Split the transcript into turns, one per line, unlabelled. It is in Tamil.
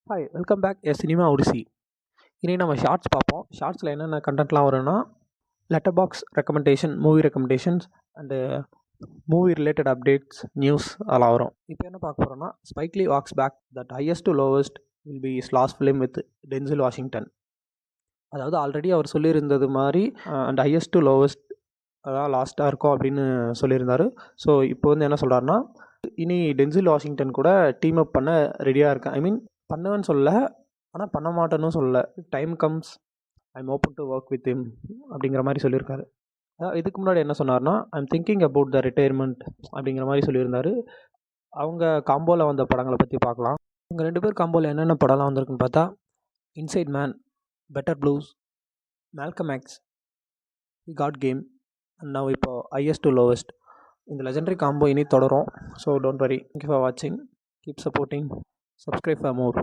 Hi welcome back cinema odyssey. இனி நம்ம ஷார்ட்ஸ் பார்ப்போம். ஷார்ட்ஸில் என்னென்ன கண்டென்ட்லாம் வரும்னா letter box recommendation, movie recommendations and movie related updates, news அதெல்லாம் வரும். இப்போ என்ன பார்க்க போகிறோன்னா Spike Lee walks back that highest to lowest will be is last film with Denzel Washington. அதாவது ஆல்ரெடி அவர் சொல்லியிருந்தது மாதிரி அண்ட் ஹையஸ்ட் டு லோவஸ்ட் அதான் லாஸ்ட்டாக இருக்கும் அப்படின்னு சொல்லியிருந்தார். ஸோ இப்போ வந்து என்ன சொல்கிறாருன்னா இனி டென்சில் வாஷிங்டன் கூட டீம் அப் பண்ண ரெடியாக இருக்கேன். ஐ மீன் பண்ணுவேன்னு சொல்ல, ஆனால் பண்ண மாட்டேன்னு சொல்ல. Time comes I'm open to work with him அப்படிங்கிற மாதிரி சொல்லியிருக்காரு. இதுக்கு முன்னாடி என்ன சொன்னார்னா I'm thinking about the retirement அப்படிங்கிற மாதிரி சொல்லியிருந்தார். அவங்க காம்போவில் வந்த படங்களை பற்றி பார்க்கலாம். இவங்க 2 பேர் காம்போவில் என்னென்ன படம்லாம் வந்திருக்குன்னு பார்த்தா Inside Man, Better Blues, Malcolm X, Got Game and now இப்போ ஹையஸ்ட் டு லோவஸ்ட். இந்த லெஜெண்டரி காம்போ இனி தொடரும். So don't worry. Thank you for வாட்சிங். Keep supporting. Subscribe for more.